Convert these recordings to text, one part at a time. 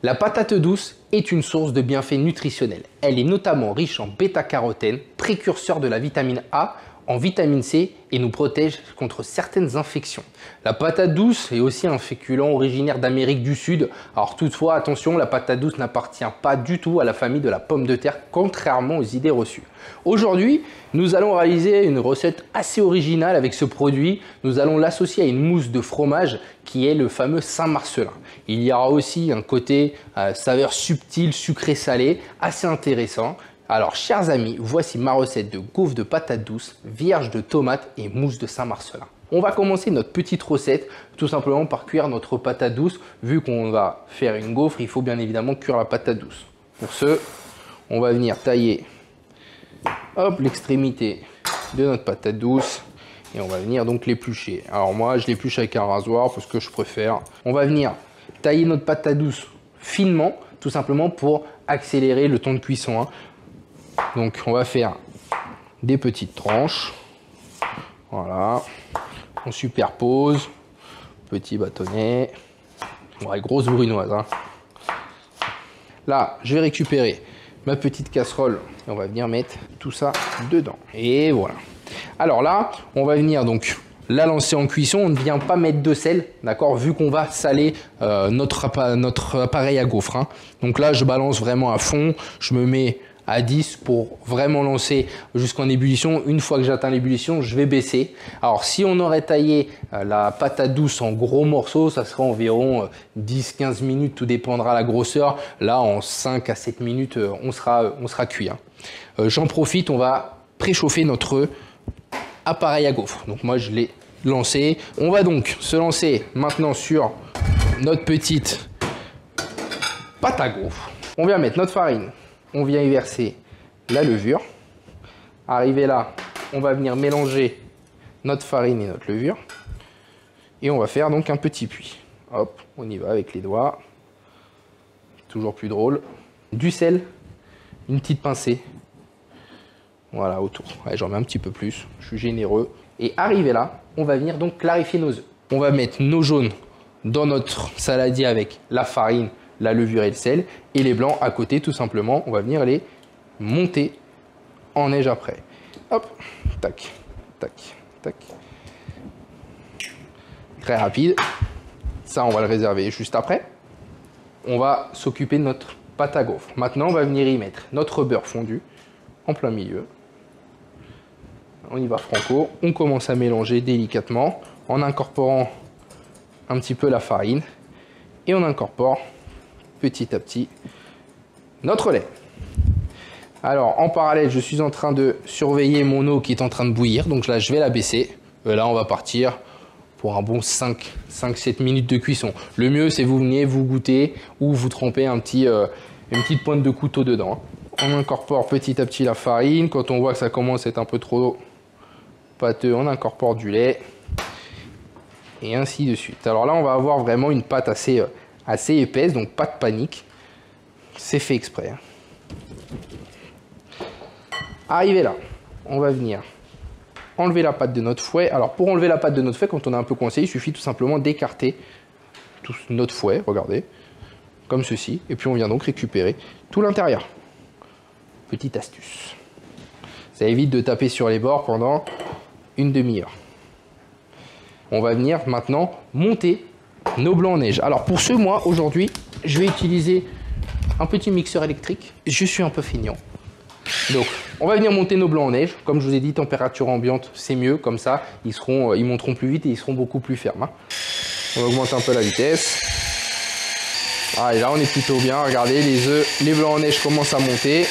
La patate douce est une source de bienfaits nutritionnels. Elle est notamment riche en bêta-carotène, précurseur de la vitamine A, en vitamine C et nous protège contre certaines infections. La patate douce est aussi un féculent originaire d'Amérique du Sud. Alors toutefois, attention, la patate douce n'appartient pas du tout à la famille de la pomme de terre, contrairement aux idées reçues. Aujourd'hui, nous allons réaliser une recette assez originale avec ce produit. Nous allons l'associer à une mousse de fromage qui est le fameux Saint-Marcellin. Il y aura aussi un côté saveur subtile, sucré-salé, assez intéressant. Alors, chers amis, voici ma recette de gaufre de patate douce, vierge de tomates et mousse de Saint-Marcellin. On va commencer notre petite recette tout simplement par cuire notre patate douce. Vu qu'on va faire une gaufre, il faut bien évidemment cuire la patate douce. Pour ce, on va venir tailler l'extrémité de notre patate douce et on va venir donc l'éplucher. Alors moi, je l'épluche avec un rasoir parce que je préfère. On va venir tailler notre patate douce finement, tout simplement pour accélérer le temps de cuisson, hein. Donc on va faire des petites tranches, voilà, on superpose, petit bâtonnet, ouais, grosse brunoise, hein. Là, je vais récupérer ma petite casserole et on va venir mettre tout ça dedans. Et voilà. Alors là, on va venir donc la lancer en cuisson. On ne vient pas mettre de sel, d'accord, vu qu'on va saler notre appareil à gaufre, hein. Donc là, je balance vraiment à fond, je me mets à 10 pour vraiment lancer jusqu'en ébullition. Une fois que j'atteins l'ébullition, je vais baisser. Alors si on aurait taillé la patate douce en gros morceaux, ça serait environ 10-15 minutes, tout dépendra de la grosseur. Là, en 5 à 7 minutes, on sera cuit, hein. J'en profite, on va préchauffer notre appareil à gaufre. Donc moi, je l'ai lancé. On va donc se lancer maintenant sur notre petite pâte à gaufre. On vient mettre notre farine. On vient y verser la levure. Arrivé là, on va venir mélanger notre farine et notre levure. Et on va faire donc un petit puits. Hop, on y va avec les doigts. Toujours plus drôle. Du sel, une petite pincée. Voilà, autour. Ouais, j'en mets un petit peu plus, je suis généreux. Et arrivé là, on va venir donc clarifier nos œufs. On va mettre nos jaunes dans notre saladier avec la farine, la levure et le sel, et les blancs à côté, tout simplement. On va venir les monter en neige après. Hop, tac, tac, tac. Très rapide. Ça, on va le réserver juste après. On va s'occuper de notre pâte à gaufre. Maintenant, on va venir y mettre notre beurre fondu en plein milieu. On y va franco. On commence à mélanger délicatement en incorporant un petit peu la farine. Et on incorpore petit à petit notre lait. Alors en parallèle, je suis en train de surveiller mon eau qui est en train de bouillir. Donc là, je vais la baisser. Là, on va partir pour un bon 5-7 minutes de cuisson. Le mieux, c'est vous venez, vous goûtez ou vous trempez une petite pointe de couteau dedans. On incorpore petit à petit la farine. Quand on voit que ça commence à être un peu trop pâteux, on incorpore du lait. Et ainsi de suite. Alors là, on va avoir vraiment une pâte assez épaisse, donc pas de panique. C'est fait exprès. Arrivé là, on va venir enlever la pâte de notre fouet. Alors pour enlever la pâte de notre fouet, quand on est un peu coincé, il suffit tout simplement d'écarter notre fouet, regardez, comme ceci. Et puis on vient donc récupérer tout l'intérieur. Petite astuce. Ça évite de taper sur les bords pendant une demi-heure. On va venir maintenant monter nos blancs en neige. Alors pour ce, moi, aujourd'hui, je vais utiliser un petit mixeur électrique. Je suis un peu feignant. Donc, on va venir monter nos blancs en neige. Comme je vous ai dit, température ambiante, c'est mieux. Comme ça, ils monteront plus vite et ils seront beaucoup plus fermes, hein. On va augmenter un peu la vitesse. Ah, et là, on est plutôt bien. Regardez, les blancs en neige commencent à monter.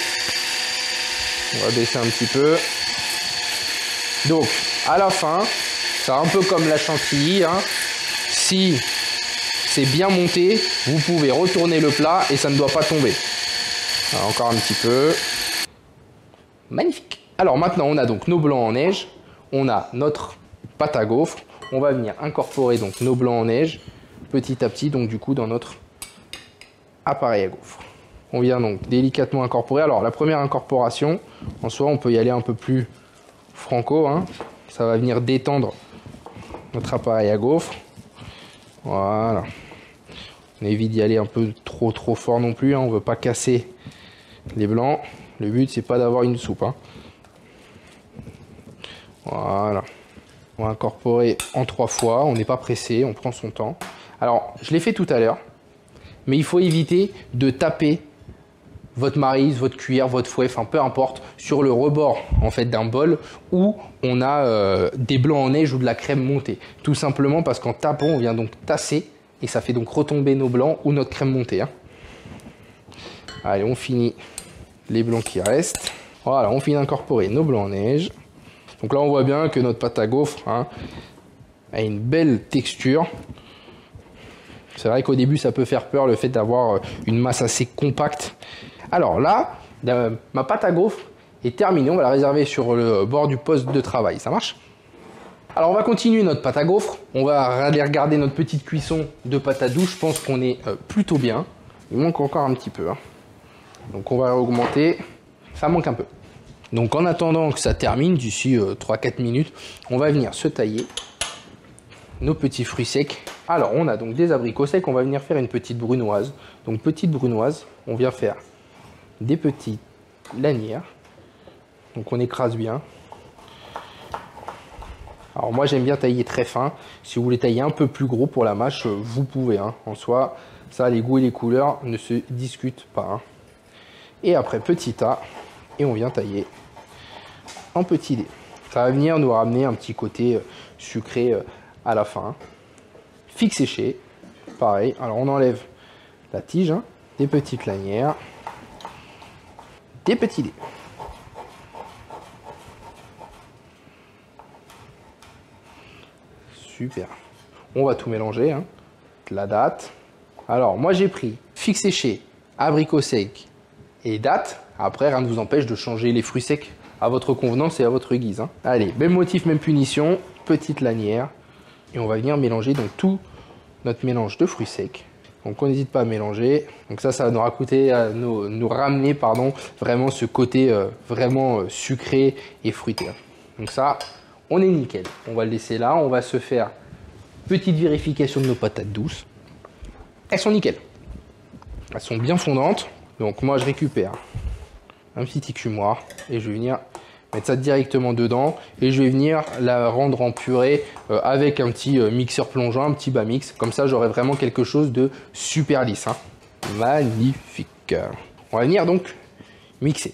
On va baisser un petit peu. Donc, à la fin, c'est un peu comme la chantilly, hein. Si c'est bien monté, vous pouvez retourner le plat et ça ne doit pas tomber. Alors, encore un petit peu. Magnifique. Alors maintenant, on a donc nos blancs en neige. On a notre pâte à gaufre. On va venir incorporer donc nos blancs en neige petit à petit, donc du coup, dans notre appareil à gaufre. On vient donc délicatement incorporer. Alors la première incorporation, en soi, on peut y aller un peu plus franco, hein. Ça va venir détendre notre appareil à gaufre. Voilà. On évite d'y aller un peu trop trop fort non plus, hein. On veut pas casser les blancs. Le but c'est pas d'avoir une soupe, hein. Voilà. On va incorporer en 3 fois, on n'est pas pressé, on prend son temps. Alors, je l'ai fait tout à l'heure, mais il faut éviter de taper votre maryse, votre cuillère, votre fouet, enfin peu importe, sur le rebord en fait d'un bol où on a des blancs en neige ou de la crème montée. Tout simplement parce qu'en tapant, on vient donc tasser et ça fait donc retomber nos blancs ou notre crème montée, hein. Allez, on finit les blancs qui restent. Voilà, on finit d'incorporer nos blancs en neige. Donc là, on voit bien que notre pâte à gaufres, hein, a une belle texture. C'est vrai qu'au début, ça peut faire peur le fait d'avoir une masse assez compacte. Alors là, ma pâte à gaufres est terminée. On va la réserver sur le bord du poste de travail. Ça marche? Alors on va continuer notre pâte à gaufres. On va aller regarder notre petite cuisson de pâte à douce. Je pense qu'on est plutôt bien. Il manque encore un petit peu, hein. Donc on va augmenter. Ça manque un peu. Donc en attendant que ça termine, d'ici 3-4 minutes, on va venir se tailler nos petits fruits secs. Alors on a donc des abricots secs, on va venir faire une petite brunoise. Donc petite brunoise, on vient faire des petites lanières. Donc on écrase bien. Alors moi j'aime bien tailler très fin. Si vous voulez tailler un peu plus gros pour la mâche, vous pouvez, hein. En soi, ça, les goûts et les couleurs ne se discutent pas, hein. Et après petit tas, et on vient tailler en petits dés. Ça va venir nous ramener un petit côté sucré à la fin. Figue séché, pareil. Alors on enlève la tige, hein, des petites lanières, des petits dés. Super. On va tout mélanger, hein. La date. Alors moi j'ai pris figue séché, abricot sec et date. Après, rien ne vous empêche de changer les fruits secs à votre convenance et à votre guise, hein. Allez, même motif, même punition, petite lanière. Et on va venir mélanger donc tout notre mélange de fruits secs. Donc on n'hésite pas à mélanger. Donc ça va nous ramener pardon, vraiment ce côté vraiment sucré et fruité. Donc ça, on est nickel. On va le laisser là. On va se faire petite vérification de nos patates douces. Elles sont nickel. Elles sont bien fondantes. Donc moi je récupère un petit écumoire et je vais venir mettre ça directement dedans et je vais venir la rendre en purée avec un petit mixeur plongeant, un petit bas mix. Comme ça j'aurai vraiment quelque chose de super lisse, hein. Magnifique. On va venir donc mixer.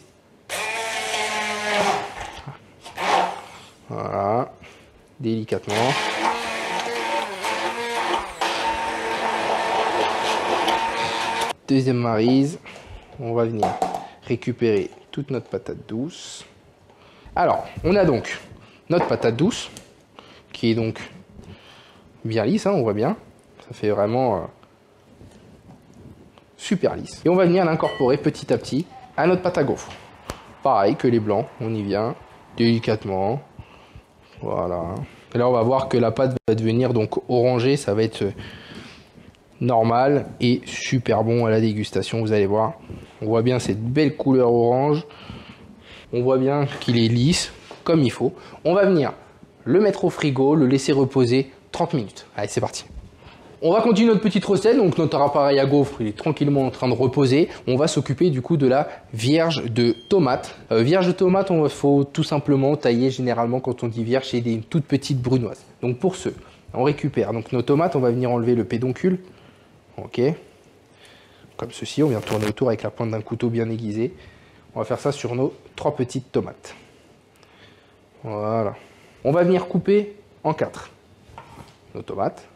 Voilà, délicatement. Deuxième maryse, on va venir récupérer toute notre patate douce. Alors, on a donc notre patate douce qui est donc bien lisse, hein, on voit bien. Ça fait vraiment super lisse. Et on va venir l'incorporer petit à petit à notre pâte à gaufres. Pareil que les blancs, on y vient délicatement. Voilà. Et là, on va voir que la pâte va devenir donc orangée, ça va être normal et super bon à la dégustation, vous allez voir. On voit bien cette belle couleur orange. On voit bien qu'il est lisse, comme il faut. On va venir le mettre au frigo, le laisser reposer 30 minutes. Allez, c'est parti. On va continuer notre petite recette. Donc notre appareil à gaufres, il est tranquillement en train de reposer. On va s'occuper du coup de la vierge de tomates. Vierge de tomates, il faut tout simplement tailler généralement quand on dit vierge, c'est des toutes petites brunoises. Donc pour ce, on récupère donc nos tomates, on va venir enlever le pédoncule. Ok, comme ceci, on vient tourner autour avec la pointe d'un couteau bien aiguisé. On va faire ça sur nos 3 petites tomates. Voilà. On va venir couper en 4 nos tomates.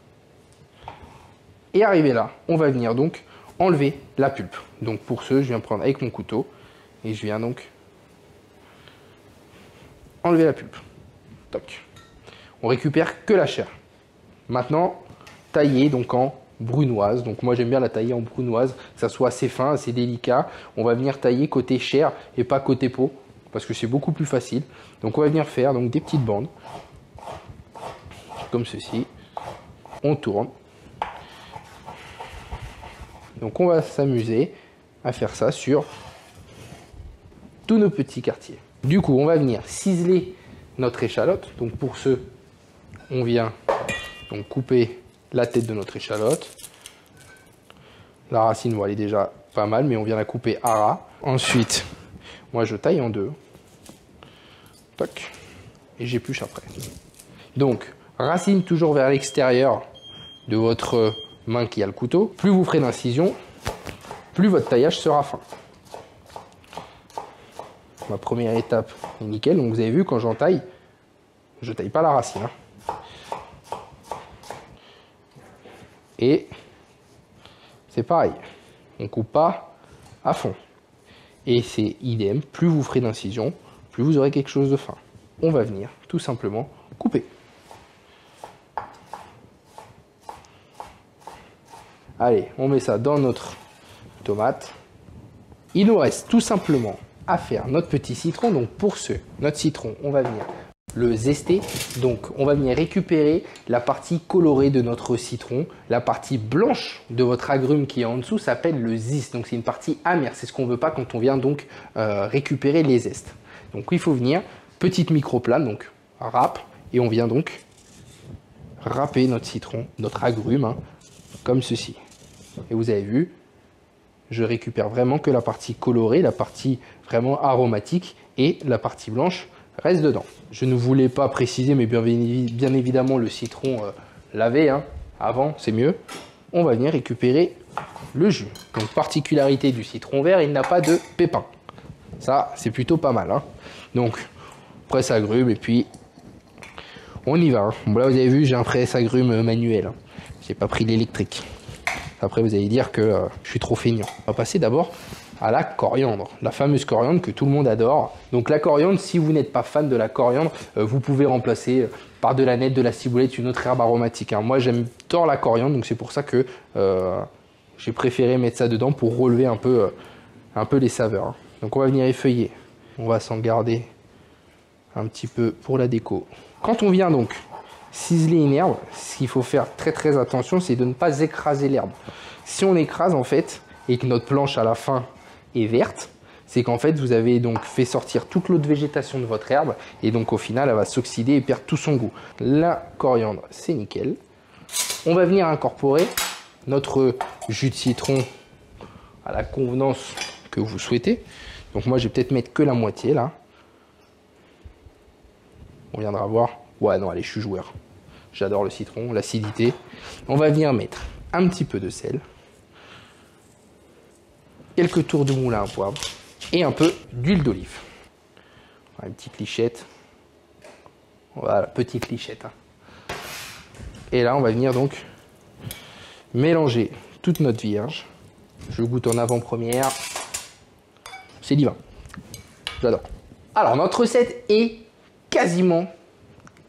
Et arrivé là, on va venir donc enlever la pulpe. Donc pour ce, je viens prendre avec mon couteau et je viens donc enlever la pulpe. Toc. On récupère que la chair. Maintenant, tailler donc en brunoise. Donc moi j'aime bien la tailler en brunoise, que ça soit assez fin, assez délicat. On va venir tailler côté chair et pas côté peau parce que c'est beaucoup plus facile. Donc on va venir faire donc des petites bandes comme ceci. On tourne. Donc on va s'amuser à faire ça sur tous nos petits quartiers. Du coup on va venir ciseler notre échalote. Donc pour ce, on vient donc couper la tête de notre échalote. La racine, bon, elle est déjà pas mal, mais on vient la couper à ras. Ensuite, moi je taille en deux. Toc. Et j'épluche après. Donc, racine toujours vers l'extérieur de votre main qui a le couteau. Plus vous ferez d'incision, plus votre taillage sera fin. Ma première étape est nickel. Donc vous avez vu, quand j'en taille, je taille pas la racine. Et c'est pareil. On coupe pas à fond. Et c'est idem. Plus vous ferez d'incision, plus vous aurez quelque chose de fin. On va venir tout simplement couper. Allez, on met ça dans notre tomate. Il nous reste tout simplement à faire notre petit citron. Donc pour notre citron, on va venir le zester. Donc on va venir récupérer la partie colorée de notre citron. La partie blanche de votre agrume qui est en dessous s'appelle le zeste. Donc c'est une partie amère. C'est ce qu'on ne veut pas quand on vient donc récupérer les zestes. Donc il faut venir, petite microplane, donc râpe. Et on vient donc râper notre citron, notre agrume, comme ceci. Et vous avez vu, je récupère vraiment que la partie colorée, la partie vraiment aromatique, et la partie blanche reste dedans. Je ne voulais pas préciser, mais bien évidemment le citron lavé avant, c'est mieux. On va venir récupérer le jus. Donc particularité du citron vert, il n'a pas de pépins. Ça, c'est plutôt pas mal. Donc, presse agrume et puis on y va. Bon, là, vous avez vu, j'ai un presse agrume manuel. J'ai pas pris l'électrique. Après, vous allez dire que je suis trop feignant. On va passer d'abord à la coriandre, la fameuse coriandre que tout le monde adore. Donc la coriandre, si vous n'êtes pas fan de la coriandre, vous pouvez remplacer par de la nette, de la ciboulette, une autre herbe aromatique. Moi, j'aime tant la coriandre, donc c'est pour ça que j'ai préféré mettre ça dedans pour relever un peu les saveurs. Donc on va venir effeuiller. On va s'en garder un petit peu pour la déco. Quand on vient donc ciseler une herbe, ce qu'il faut faire très attention, c'est de ne pas écraser l'herbe. Si on écrase en fait, et que notre planche à la fin est verte, c'est qu'en fait vous avez donc fait sortir toute l'autre végétation de votre herbe, et donc au final elle va s'oxyder et perdre tout son goût. La coriandre, c'est nickel. On va venir incorporer notre jus de citron à la convenance que vous souhaitez. Donc moi je vais peut-être mettre que la moitié là. On viendra voir. Ouais non allez, je suis joueur. J'adore le citron, l'acidité. On va venir mettre un petit peu de sel, quelques tours de moulin à poivre et un peu d'huile d'olive. Une petite lichette. Voilà, petite lichette. Et là, on va venir donc mélanger toute notre vierge. Je goûte en avant-première. C'est divin. J'adore. Alors, notre recette est quasiment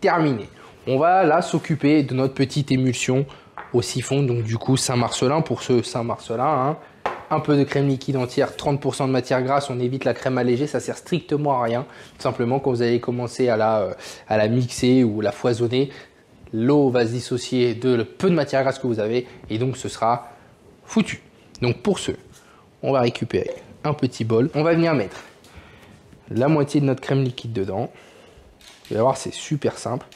terminée. On va là s'occuper de notre petite émulsion au siphon. Donc du coup, Saint-Marcelin pour ce Saint-Marcelin. Un peu de crème liquide entière, 30% de matière grasse. On évite la crème allégée, ça sert strictement à rien. Tout simplement, quand vous allez commencer à la mixer ou la foisonner, l'eau va se dissocier de le peu de matière grasse que vous avez et donc ce sera foutu. Donc pour ce, on va récupérer un petit bol. On va venir mettre la moitié de notre crème liquide dedans. Vous allez voir, c'est super simple.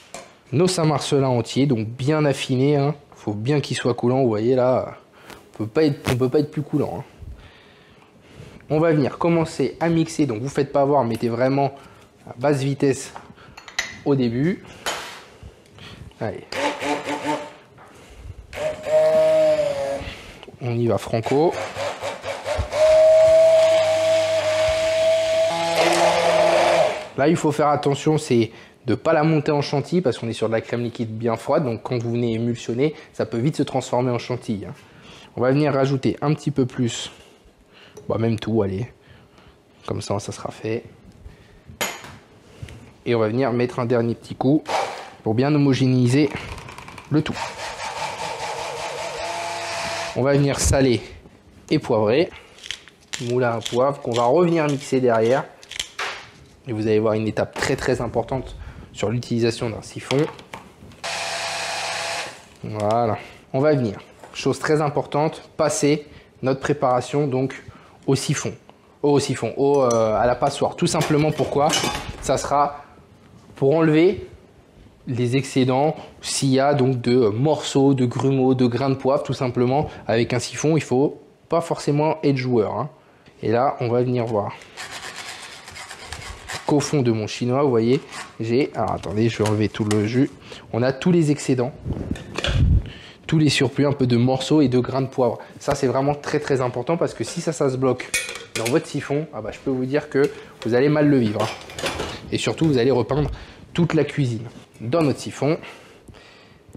Nos Saint-Marcelin entiers, donc bien affinés. Faut bien qu'ils soient coulants. Vous voyez là, on peut pas être plus coulant. On va venir commencer à mixer. Donc vous faites pas voir, mettez vraiment à basse vitesse au début. Allez. On y va franco. Là, il faut faire attention, c'est de ne pas la monter en chantilly parce qu'on est sur de la crème liquide bien froide. Donc quand vous venez émulsionner, ça peut vite se transformer en chantilly. On va venir rajouter un petit peu plus. Même tout, allez. Comme ça, ça sera fait. Et on va venir mettre un dernier petit coup pour bien homogénéiser le tout. On va venir saler et poivrer. Moulin à poivre qu'on va revenir mixer derrière. Et vous allez voir une étape très importante sur l'utilisation d'un siphon. Voilà. On va venir, chose très importante, passer notre préparation donc au siphon. À la passoire. Tout simplement pourquoi? Ça sera pour enlever les excédents, s'il y a donc de morceaux, de grumeaux, de grains de poivre, tout simplement. Avec un siphon, il faut pas forcément être joueur, hein. Et là, on va venir voir qu'au fond de mon chinois, vous voyez, j'ai... Alors attendez, je vais enlever tout le jus. On a tous les excédents, tous les surplus, un peu de morceaux et de grains de poivre. Ça, c'est vraiment très important parce que si ça se bloque dans votre siphon, ah bah, je peux vous dire que vous allez mal le vivre, hein. Et surtout, vous allez repeindre toute la cuisine dans notre siphon,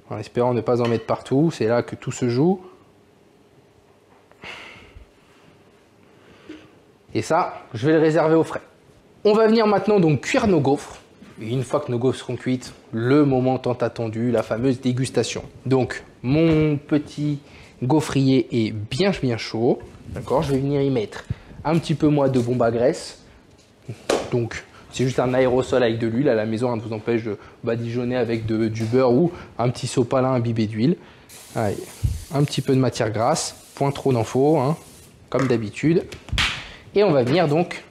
en espérant ne pas en mettre partout. C'est là que tout se joue. Et ça, je vais le réserver au frais. On va venir maintenant donc cuire nos gaufres. Et une fois que nos gaufres seront cuites, le moment tant attendu, la fameuse dégustation. Donc, mon petit gaufrier est bien chaud. D'accord, je vais venir y mettre un petit peu moi de bombe à graisse. Donc, c'est juste un aérosol avec de l'huile. À la maison, ça ne vous empêche de badigeonner avec du beurre ou un petit sopalin imbibé d'huile. Allez, un petit peu de matière grasse, point trop d'en faut, hein, comme d'habitude. Et on va venir donc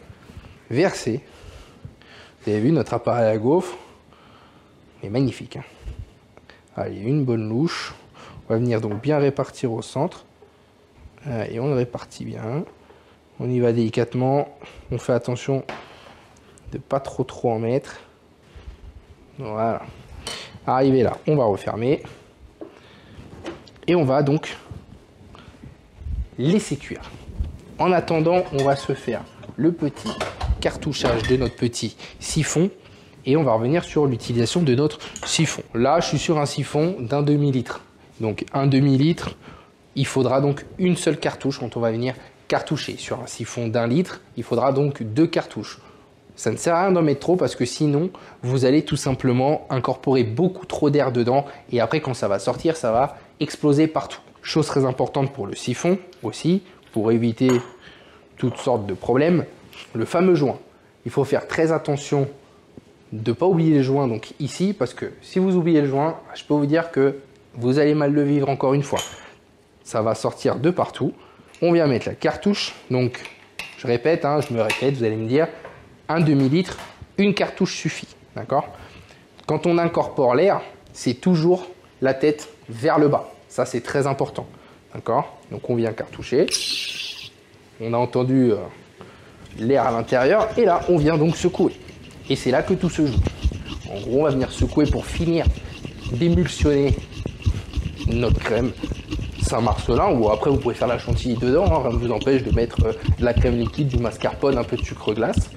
verser. Vous avez vu, notre appareil à gaufres est magnifique, hein. Allez, une bonne louche. On va venir donc bien répartir au centre. Et on le répartit bien. On y va délicatement. On fait attention de pas trop en mettre. Voilà. Arrivé là, on va refermer. Et on va donc laisser cuire. En attendant, on va se faire le petit cartouchage de notre petit siphon et on va revenir sur l'utilisation de notre siphon. Là, je suis sur un siphon d'un demi-litre. Donc un demi-litre, il faudra donc une seule cartouche quand on va venir cartoucher. Sur un siphon d'1 litre, il faudra donc 2 cartouches. Ça ne sert à rien d'en mettre trop parce que sinon, vous allez tout simplement incorporer beaucoup trop d'air dedans et après quand ça va sortir, ça va exploser partout. Chose très importante pour le siphon aussi, pour éviter toutes sortes de problèmes, le fameux joint. Il faut faire très attention de ne pas oublier le joint donc ici, parce que si vous oubliez le joint, je peux vous dire que vous allez mal le vivre encore une fois. Ça va sortir de partout. On vient mettre la cartouche, donc je répète, hein, je me répète, vous allez me dire, un demi-litre, une cartouche suffit, d'accord? Quand on incorpore l'air, c'est toujours la tête vers le bas. Ça, c'est très important, d'accord? Donc on vient cartoucher. On a entendu l'air à l'intérieur et là on vient donc secouer et c'est là que tout se joue. En gros, on va venir secouer pour finir d'émulsionner notre crème Saint-Marcelin, ou après vous pouvez faire la chantilly dedans, hein, rien ne vous empêche de mettre de la crème liquide, du mascarpone, un peu de sucre glace.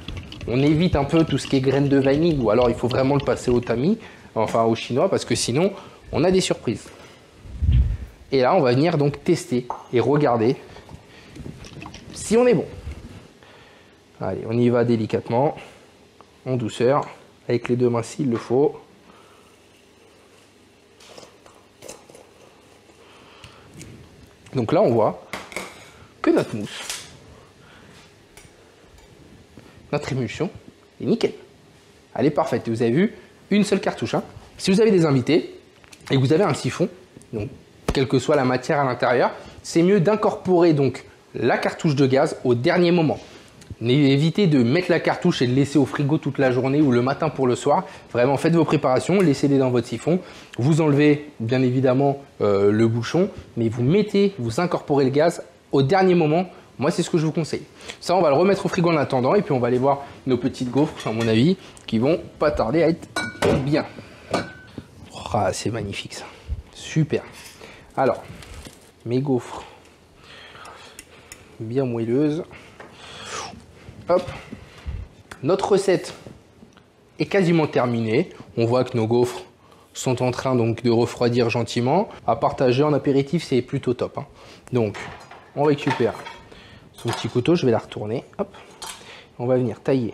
On évite un peu tout ce qui est graines de vanille, ou alors il faut vraiment le passer au tamis, enfin au chinois, parce que sinon on a des surprises. Et là on va venir donc tester et regarder si on est bon. Allez, on y va délicatement, en douceur, avec les deux mains s'il le faut. Donc là, on voit que notre mousse, notre émulsion est nickel. Elle est parfaite. Vous avez vu, une seule cartouche, hein. Si vous avez des invités et que vous avez un siphon, donc quelle que soit la matière à l'intérieur, c'est mieux d'incorporer donc la cartouche de gaz au dernier moment. Évitez de mettre la cartouche et de laisser au frigo toute la journée ou le matin pour le soir. Vraiment, faites vos préparations, laissez-les dans votre siphon. Vous enlevez bien évidemment le bouchon, mais vous incorporez le gaz au dernier moment. Moi, c'est ce que je vous conseille. Ça, on va le remettre au frigo en attendant et puis on va aller voir nos petites gaufres, à mon avis, qui vont pas tarder à être bien. Oh, c'est magnifique ça. Super. Alors, mes gaufres bien moelleuses. Hop, notre recette est quasiment terminée. On voit que nos gaufres sont en train donc de refroidir gentiment. À partager en apéritif, c'est plutôt top, hein. Donc, on récupère son petit couteau, je vais la retourner. Hop, on va venir tailler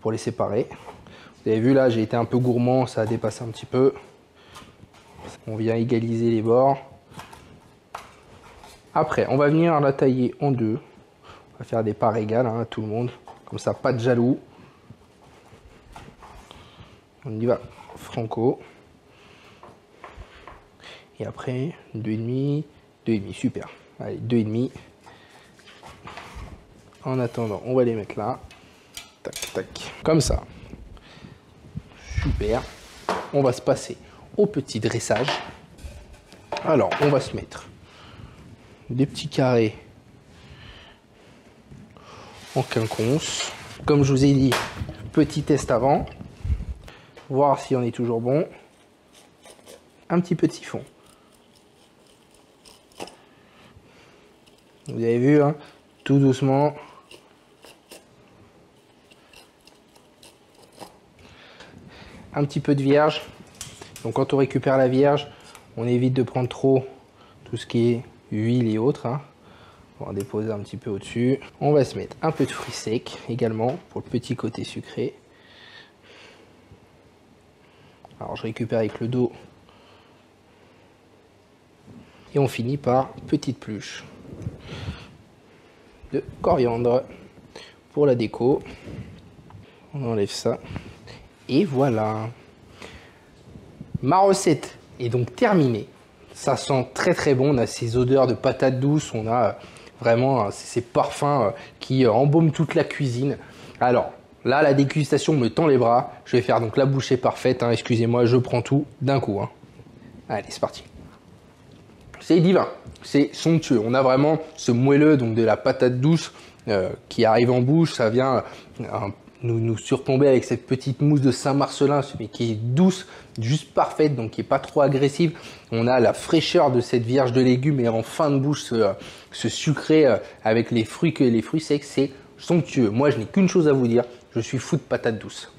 pour les séparer. Vous avez vu là, j'ai été un peu gourmand, ça a dépassé un petit peu. On vient égaliser les bords. Après, on va venir la tailler en deux. On va faire des parts égales, hein, à tout le monde. Comme ça, pas de jaloux. On y va franco. Et après, 2,5. 2,5, super. Allez, 2,5. En attendant, on va les mettre là. Tac, tac. Comme ça. Super. On va se passer au petit dressage. Alors, on va se mettre des petits carrés en quinconce. Comme je vous ai dit, petit test avant. Voir si on est toujours bon. Un petit peu de siphon. Vous avez vu, hein, tout doucement. Un petit peu de vierge. Donc quand on récupère la vierge, on évite de prendre trop tout ce qui est huile et autres. Hein. On va déposer un petit peu au-dessus. On va se mettre un peu de fruits secs également pour le petit côté sucré. Alors je récupère avec le dos. Et on finit par petite pluche de coriandre pour la déco. On enlève ça. Et voilà. Ma recette est donc terminée. Ça sent très très bon. On a ces odeurs de patates douces. On a vraiment ces parfums qui embaument toute la cuisine. Alors là, la dégustation me tend les bras. Je vais faire donc la bouchée parfaite. Hein. Excusez-moi, je prends tout d'un coup. Hein. Allez, c'est parti. C'est divin, c'est somptueux. On a vraiment ce moelleux donc de la patate douce qui arrive en bouche. Ça vient nous surplomber avec cette petite mousse de Saint-Marcellin, mais qui est douce, juste parfaite, donc qui n'est pas trop agressive. On a la fraîcheur de cette vierge de légumes et en fin de bouche ce sucré avec les fruits secs. C'est somptueux. Moi, je n'ai qu'une chose à vous dire. Je suis fou de patates douces.